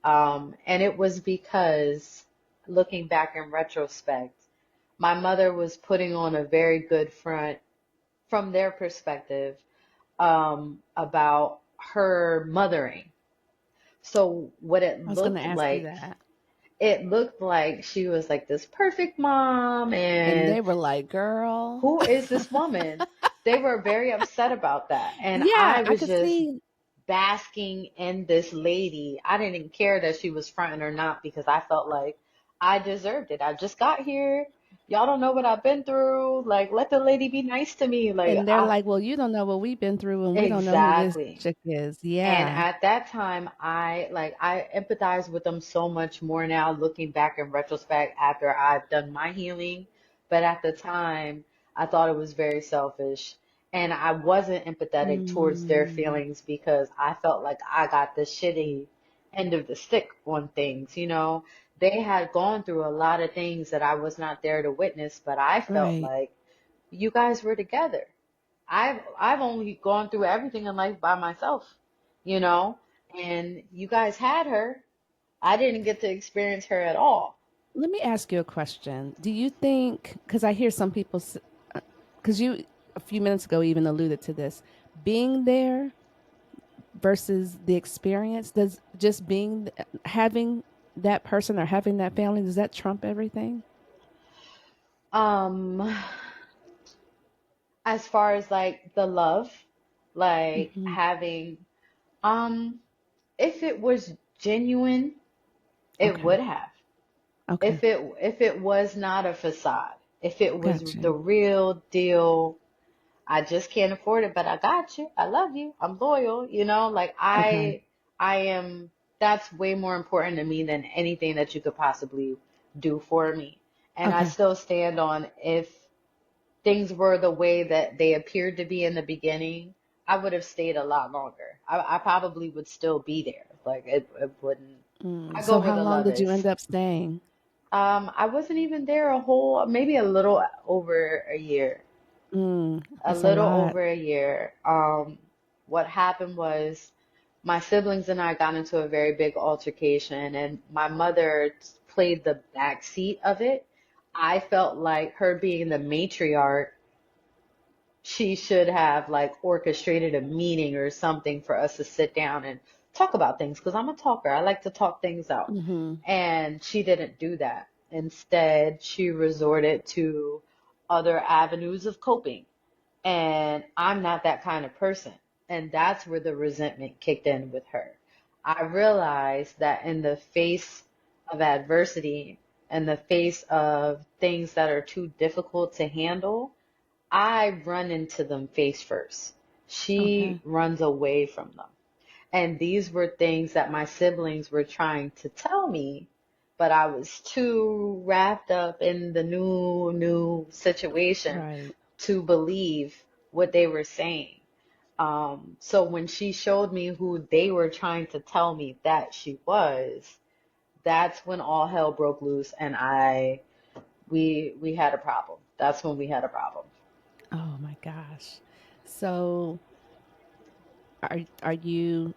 And it was because, looking back in retrospect, my mother was putting on a very good front from their perspective, about her mothering. So what I was going to ask you that. it looked like she was like this perfect mom, And and they were like, girl. who is this woman? They were very upset about that. And Yeah, I I was could just see. basking in this lady. I didn't care that she was fronting or not, because I felt like I deserved it. I just got here. Y'all don't know what I've been through. Like, let the lady be nice to me. Like, And they're I like, well, you don't know what we've been through, and we don't know who this exactly. chick is. And Yeah. at that time, I empathize with them so much more now, looking back in retrospect after I've done my healing. But at the time, I thought it was very selfish. And I wasn't empathetic towards their Mm, feelings, because I felt like I got the shitty end of the stick on things, you know. They had gone through a lot of things that I was not there to witness, but I felt right. like you guys were together. I've only gone through everything in life by myself, you know, and you guys had her. I didn't get to experience her at all. Let me ask you a question. Do you think, because I hear some people, because you a few minutes ago even alluded to this, being there versus the experience, does just having that person or having that family, does that trump everything? Um, as far as like the love, like Hmm. having, um, if it was genuine, it Okay. would have. Okay. If it was not a facade, if it was Got the you. real deal, I just can't afford it, but I got you. I love you. I'm loyal. You know, like Okay. I am, that's way more important to me than anything that you could possibly do for me. And I Okay. still stand on, if things were the way that they appeared to be in the beginning, I would have stayed a lot longer. I probably would still be there. Like it wouldn't, I go So where how the long love did you is. end up staying? I wasn't even there a whole, maybe a little over a year. A That's a little lot. over a year. What happened was, my siblings and I got into a very big altercation, and my mother played the back seat of it. I felt like, her being the matriarch, she should have like orchestrated a meeting or something for us to sit down and talk about things, because I'm a talker. I like to talk things out. Hmm. And she didn't do that. Instead, she resorted to other avenues of coping, and I'm not that kind of person. And that's where the resentment kicked in with her. I realized that in the face of adversity, in the face of things that are too difficult to handle, I run into them face first. She Okay. runs away from them. And these were things that my siblings were trying to tell me, but I was too wrapped up in the new situation Right. to believe what they were saying. So when she showed me who they were trying to tell me that she was, that's when all hell broke loose, and we had a problem. That's when we had a problem. Oh my gosh. So are you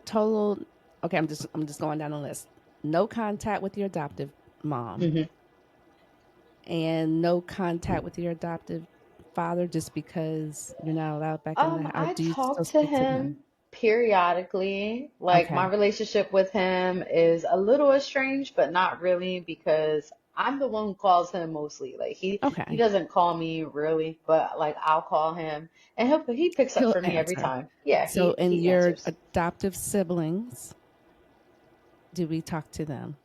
total? Okay, I'm just going down the list. No contact with your adoptive mom, hmm and no contact with your adoptive father, just because you're not allowed back in the. Or I do you still talk to speak to them? him periodically. Like, my Okay. relationship with him is a little estranged, but not really, because I'm the one who calls him mostly. Like, he Okay. doesn't call me really, but like I'll call him, and he picks up He'll for me every answer. time. Yeah, So, and he your answers. adoptive siblings, do we talk to them?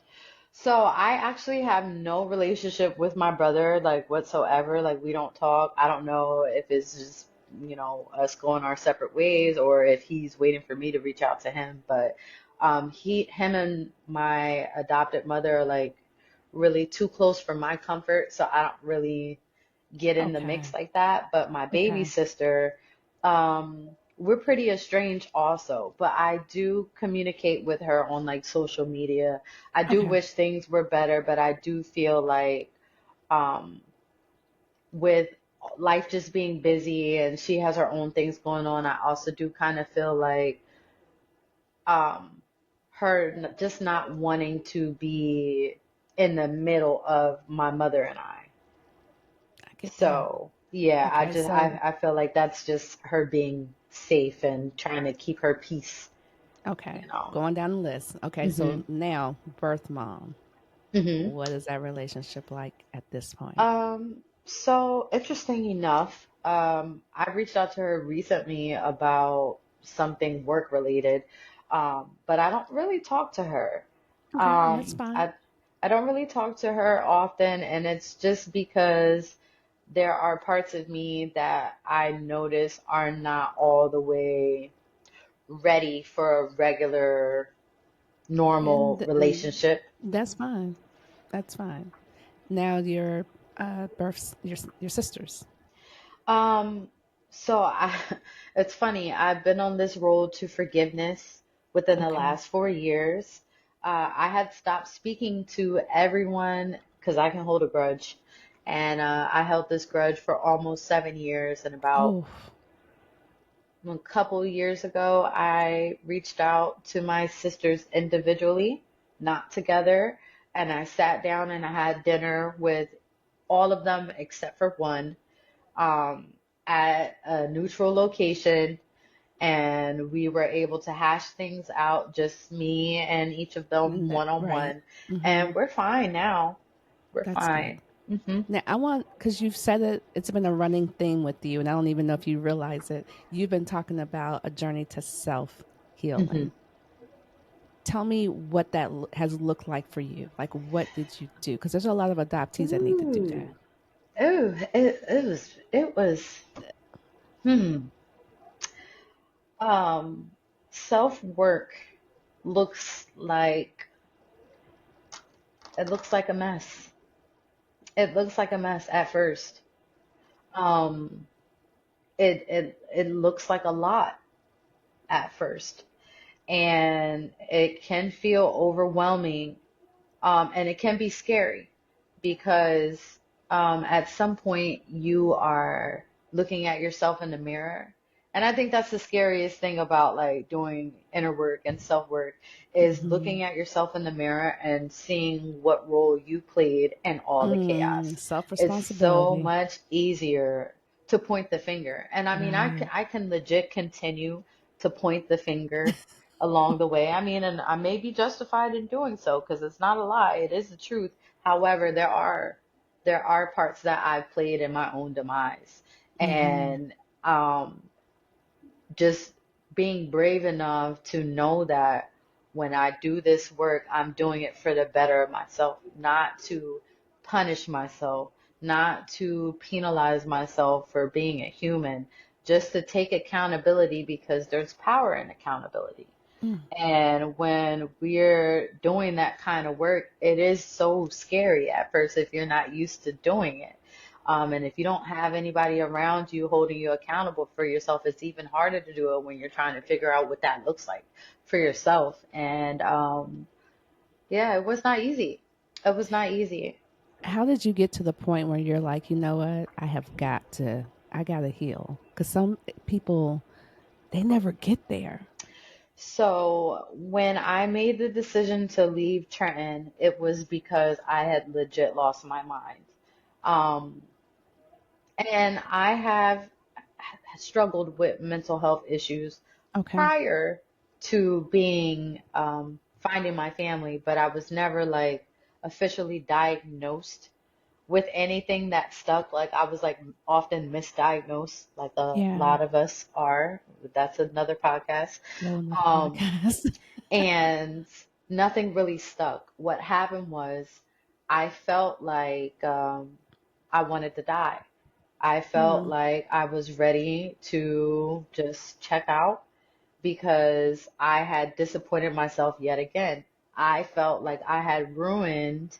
So I actually have no relationship with my brother, like whatsoever. Like, we don't talk. I don't know if it's just us going our separate ways, or if he's waiting for me to reach out to him. But him and my adopted mother are like really too close for my comfort, so I don't really get in the mix Okay. like that. But my baby Okay. sister, we're pretty estranged also, but I do communicate with her on like social media. I do Okay. wish things were better, but I do feel like um, with life just being busy and she has her own things going on, I also do kind of feel like um, just not wanting to be in the middle of my mother and I. I get that. So yeah, Okay. So, I feel like that's just her being safe and trying to keep her peace, you okay. know. Going down the list. Okay. hmm So now, birth mom. hmm What is that relationship like at this point? so interesting enough, I reached out to her recently about something work related, but I don't really talk to her. Okay. And that's Um, fine. I I don't really talk to her often, and it's just because there are parts of me that I notice are not all the way ready for a regular, And normal relationship. that's fine. That's fine. Now your births, your sisters. Um, so it's funny. I've been on this road to forgiveness within the Okay. last 4 years. I had stopped speaking to everyone because I can hold a grudge, and I held this grudge for almost 7 years. And about Oh, a couple years ago, I reached out to my sisters individually, not together, and I sat down and I had dinner with all of them except for one um, at a neutral location, and we were able to hash things out, just me and each of them one on right. one, Mm-hmm. and we're fine now. We're That's good. fine. hmm Now I want because you've said it. It's been a running thing with you, and I don't even know if you realize it. You've been talking about a journey to self hmm healing. Tell me what that has looked like for you. Like, what did you do? Because there's a lot of adoptees that need to do that. Ooh. Oh, it was hmm. Self work looks like it looks like a mess. It looks like a mess at first. Um, it looks like a lot at first, and it can feel overwhelming, and it can be scary because at some point you are looking at yourself in the mirror. And I think that's the scariest thing about like doing inner work and self work is Mm-hmm. looking at yourself in the mirror and seeing what role you played in all the chaos. Self It's so responsibility. much easier to point the finger. And I mean, Right. I can legit continue to point the finger along the way. I mean, and I may be justified in doing so because it's not a lie, it is the truth. However, there are parts that I've played in my own demise. Mm-hmm. And just being brave enough to know that when I do this work, I'm doing it for the better of myself, not to punish myself, not to penalize myself for being a human, just to take accountability because there's power in accountability. Mm. And when we're doing that kind of work, it is so scary at first if you're not used to doing it. And if you don't have anybody around you holding you accountable for yourself, it's even harder to do it when you're trying to figure out what that looks like for yourself. And yeah, it was not easy. It was not easy. How did you get to the point where you're like, you know what? I got to heal? Because some people, they never get there. So when I made the decision to leave Trenton, it was because I had legit lost my mind. Um, And I have struggled with mental health issues Okay. prior to being finding my family, but I was never like officially diagnosed with anything that stuck. Like I was like often misdiagnosed, like a Yeah. lot of us are. That's another podcast. Whole another Um, podcast. and nothing really stuck. What happened was I felt like I wanted to die. I felt Mm. like I was ready to just check out because I had disappointed myself yet again. I felt like I had ruined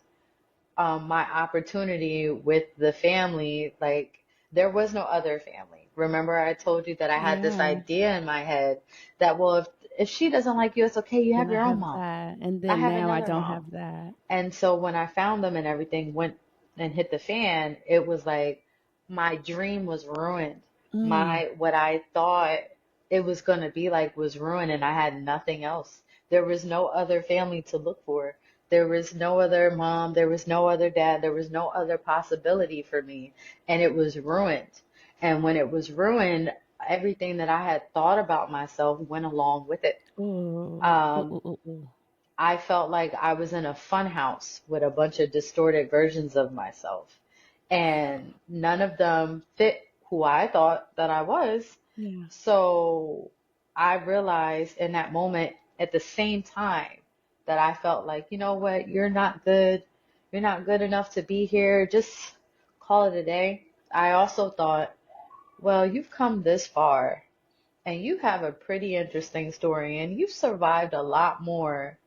my opportunity with the family. Like there was no other family. Remember, I told you that I had this Yeah. idea in my head that, well, if she doesn't like you, it's okay. You have And I your own have mom. that. And I then have now I another don't mom. have that. And so when I found them and everything went and hit the fan, it was like my dream was ruined. Mm. My what I thought it was going to be like was ruined, and I had nothing else. There was no other family to look for. There was no other mom, there was no other dad, there was no other possibility for me, and it was ruined. And when it was ruined, everything that I had thought about myself went along with it. Ooh. Ooh, Um, ooh, ooh, ooh. I felt like I was in a fun house with a bunch of distorted versions of myself, and none of them fit who I thought that I was. Yeah. So I realized in that moment at the same time that I felt like, you know what, you're not good. You're not good enough to be here. Just call it a day. I also thought, well, you've come this far and you have a pretty interesting story and you've survived a lot more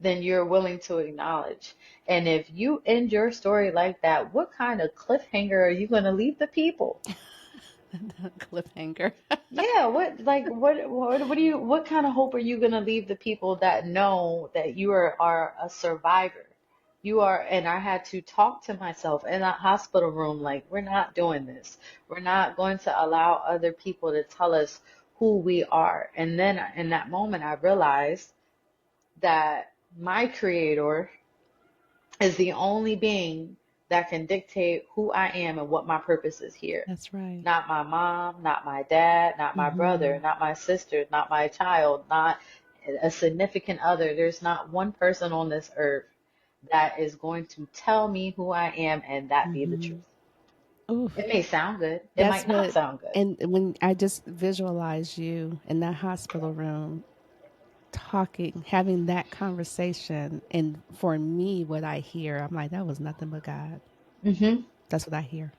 than you're willing to acknowledge. And if you end your story like that, what kind of cliffhanger are you going to leave the people? Cliffhanger. Yeah, what do you what kind of hope are you going to leave the people that know that you are a survivor? You are, and I had to talk to myself in that hospital room like, we're not doing this. We're not going to allow other people to tell us who we are. And then in that moment, I realized that my creator is the only being that can dictate who I am and what my purpose is here. That's right. Not my mom, not my dad, not my brother, Mm-hmm. not my sister, not my child, not a significant other. There's not one person on this earth that is going to tell me who I am and that be the Mm-hmm. truth. Oof. It may sound good. It That's might not what, sound good. and when I just visualize you in that hospital room talking, having that conversation, and for me, what I hear, I'm like, that was nothing but God. Hmm. That's what I hear.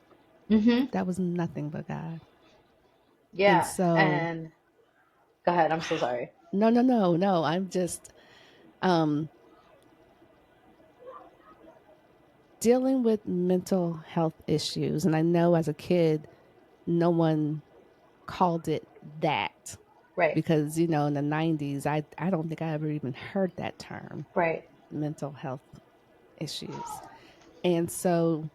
Hmm. That was nothing but God. And Yeah. so, And go ahead. I'm so sorry. no, no, no, no. I'm just um, dealing with mental health issues. And I know as a kid, no one called it that Right. because, in the 90s, I don't think I ever even heard that term, Right. mental health issues. And so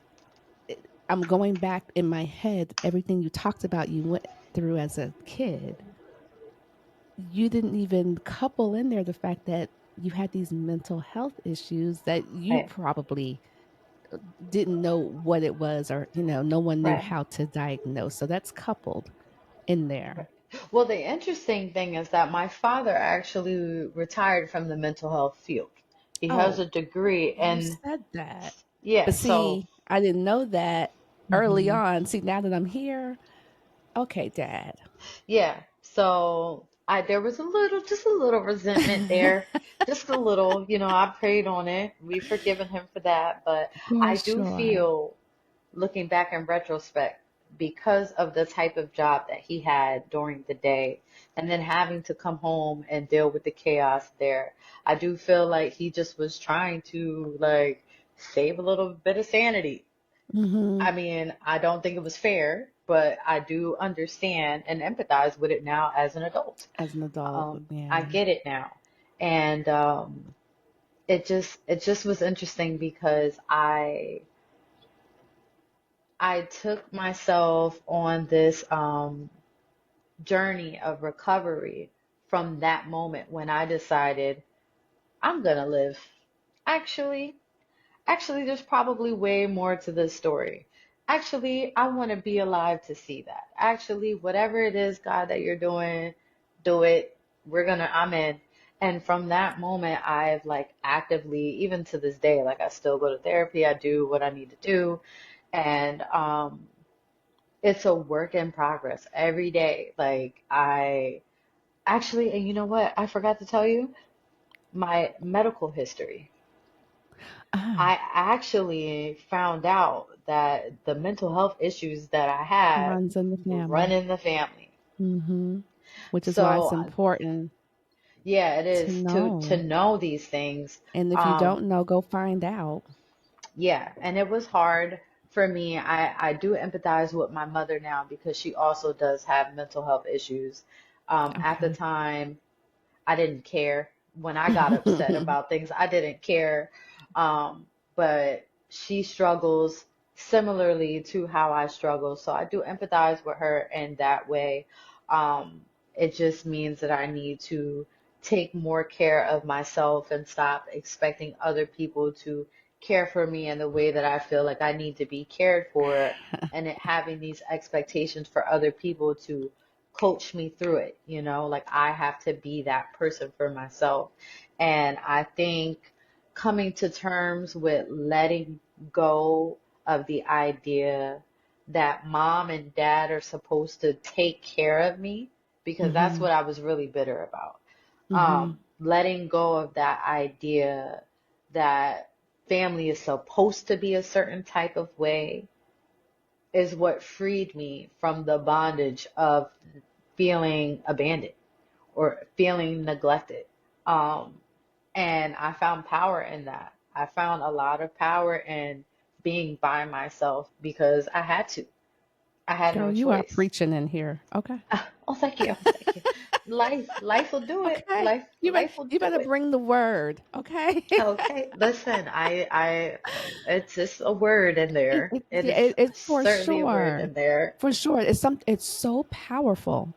I'm going back in my head, everything you talked about, you went through as a kid. You didn't even couple in there the fact that you had these mental health issues that you Right. probably didn't know what it was, or no one knew Right. how to diagnose. So that's coupled in Right. there. Well, the interesting thing is that my father actually retired from the mental health field. He has Oh, a degree, you and said that. yeah, But so see, I didn't know that early mhm. on. See, now that I'm here, okay, Dad. Yeah, so I there was just a little resentment there, just a little. I prayed on it. We've forgiven him for that, but For I do sure. feel, looking back in retrospect, because of the type of job that he had during the day, and then having to come home and deal with the chaos there, I do feel like he just was trying to like save a little bit of sanity. Hmm. I mean, I don't think it was fair, but I do understand and empathize with it now as an adult. As an adult, I yeah. get it now. And it just was interesting because I took myself on this journey of recovery from that moment when I decided I'm gonna live. Actually, Actually, there's probably way more to this story. Actually, I want to be alive to see that. Actually, whatever it is, God, that you're doing, do it. I'm in. And from that moment, I've like actively, even to this day, like I still go to therapy, I do what I need to do. And it's a work in progress every day. Like I actually, and you know what? I forgot to tell you my medical history. Ah, I actually found out that the mental health issues that I had runs in the run family. in the family. Hmm. Which is why it's So important yeah, it to is to know. know these things. And if you Um, don't know, go find out. yeah, and it was hard for me. I do empathize with my mother now because she also does have mental health issues. At the Okay. time, I didn't care. When I got upset about things, I didn't care. Um, but she struggles similarly to how I struggle. So I do empathize with her in that way. Um, it just means that I need to take more care of myself and stop expecting other people to care for me in the way that I feel like I need to be cared for, and it having these expectations for other people to coach me through it, like I have to be that person for myself. And I think coming to terms with letting go of the idea that mom and dad are supposed to take care of me, because that's Hmm. what I was really bitter about. Hmm. Letting go of that idea that family is supposed to be a certain type of way is what freed me from the bondage of feeling abandoned or feeling neglected. Um, and I found power in that. I found a lot of power in being by myself because I had to. I had Girl, no you are choice. preaching in here. Okay. Oh, thank you. Thank you. Life will do it. Okay. Life will You do better it. bring the word. Okay. Okay. Listen, it's just a word in there. It Yeah, is it's for certainly a word sure. in there. For sure. It's so powerful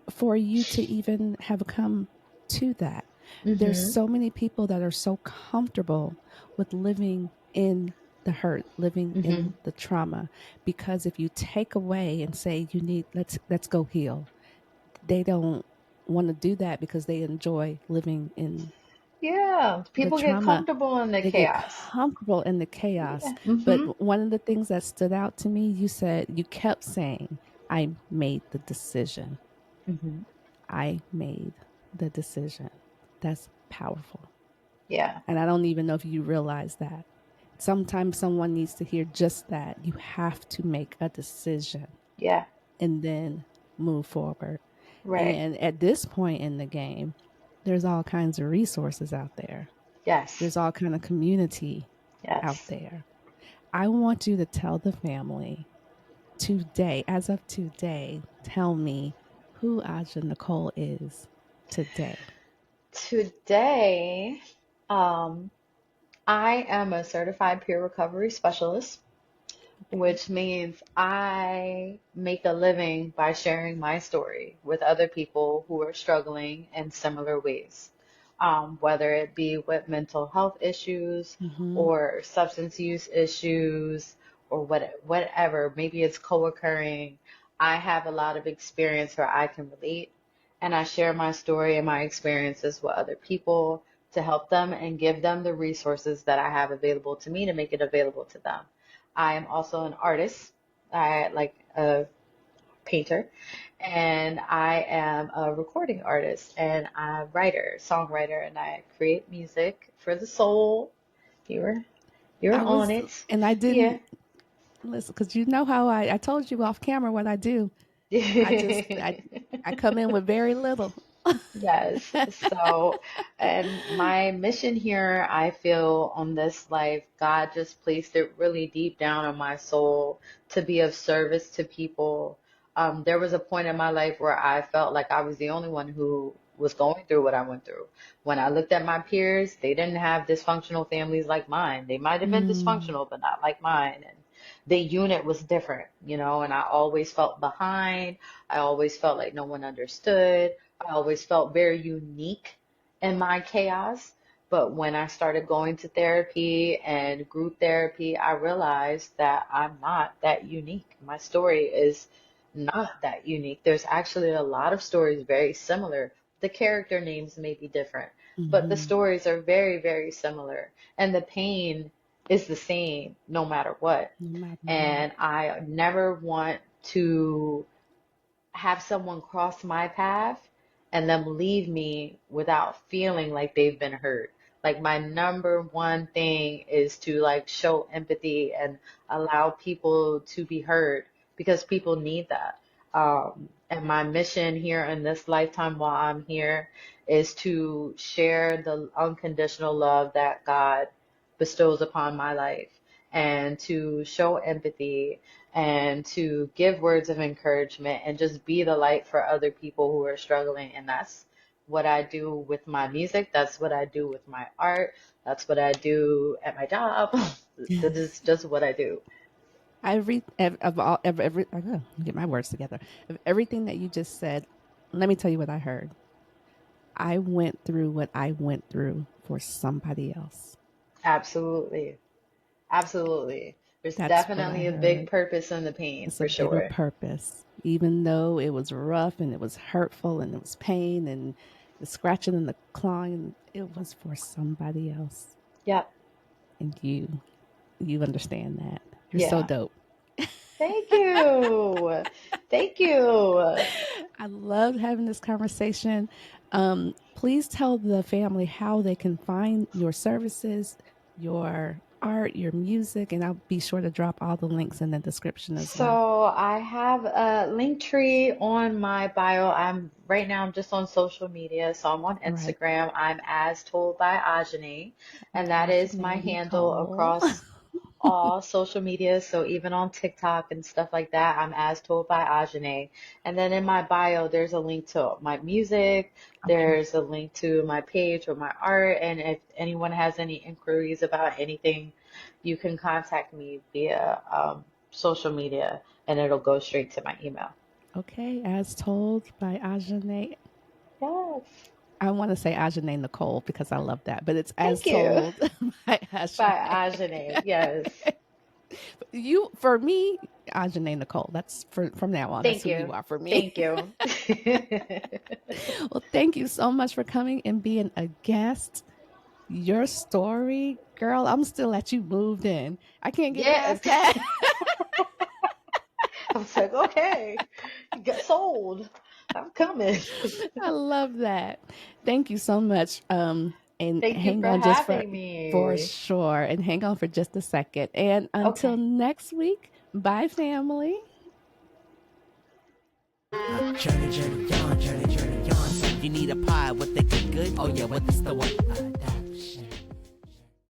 for you to even have come to that. There's Mm-hmm. so many people that are so comfortable with living in the hurt, living Mm-hmm. in the trauma, because if you take away and say you need, let's go heal, they don't want to do that because they enjoy living in Yeah. the People get trauma. comfortable in the They get chaos. comfortable in the chaos. Yeah. Mm-hmm. But one of the things that stood out to me, you kept saying, I made the decision. Mm-hmm. I made the decision. That's powerful. Yeah. And I don't even know if you realize that. Sometimes someone needs to hear just that. You have to make a decision Yeah. and then move forward. Right. And at this point in the game, there's all kinds of resources out there. Yes. There's all kind of community out Yes. there. I want you to tell the family today, as of today, tell me who Aja Nicole is today. Today, um, I am a certified peer recovery specialist, Okay. which means I make a living by sharing my story with other people who are struggling in similar ways, whether it be with mental health issues Mm-hmm. or substance use issues or whatever. Maybe it's co-occurring. I have a lot of experience where I can relate, and I share my story and my experiences with other people to help them and give them the resources that I have available to me to make it available to them. I am also an artist. I like a painter, and I am a recording artist and a writer, songwriter, and I create music for the soul. You're I on was, it. and I Yeah. didn't listen because you know how I told you off camera what I do. I just, I come in with very little. Yes. So, and my mission here, I feel on this life, God just placed it really deep down on my soul to be of service to people. There was a point in my life where I felt like I was the only one who was going through what I went through. When I looked at my peers, they didn't have dysfunctional families like mine. They might have been Mm, dysfunctional, but not like mine. And the unit was different, and I always felt behind. I always felt like no one understood. I always felt very unique in my chaos. But when I started going to therapy and group therapy, I realized that I'm not that unique. My story is not that unique. There's actually a lot of stories very similar. The character names may be different, but the mm-hmm. stories are very, very similar. And the pain is the same no matter what. No matter what. And I never want to have someone cross my path and them leave me without feeling like they've been hurt. Like my number one thing is to like show empathy and allow people to be heard because people need that. And my mission here in this lifetime while I'm here is to share the unconditional love that God bestows upon my life and to show empathy and to give words of encouragement and just be the light for other people who are struggling. And that's what I do with my music. That's what I do with my art. That's what I do at my job. That is just what I do. I gotta get my words together. Of everything that you just said, let me tell you what I heard. I went through what I went through for somebody else. Absolutely. Absolutely. There's That's what I definitely a big heard. purpose in the pain It's a for bigger sure. purpose. Even though it was rough and it was hurtful and it was pain and the scratching and the clawing, it was for somebody else. Yep. And you understand that. You're so Yeah. dope. Thank you. Thank you. I loved having this conversation. Please tell the family how they can find your services, your art, your music, and I'll be sure to drop all the links in the description as well. So I have a link tree on my bio. I'm just on social media. So I'm on Right. Instagram. I'm as told by Ajane, and that is my Ajane handle Nicole. across all social media. So even on TikTok and stuff like that, I'm as told by Ajane. And then in my bio, there's a link to my music. Okay. There's a link to my page or my art. And if anyone has any inquiries about anything, you can contact me via social media and it'll go straight to my email. Okay. As told by Ajane. Yes. I want to say Ajane Nicole because I love that, but it's as Thank you. told by By Ajane. Ajane. Yes. For me, Ajane Nicole. That's from now on. That's Thank who you you. are for me. Thank you. Well, thank you so much for coming and being a guest. Your story, girl, I'm still at you moved in. I can't get Yeah. past that. I was like, okay, get sold. I'm coming. I love that. Thank you so much. And Thank you hang for on just having for me. sure. And hang on for just a second. And until Okay. next week, bye family. Journey on. You need a pie with the good. Oh yeah, what is the one?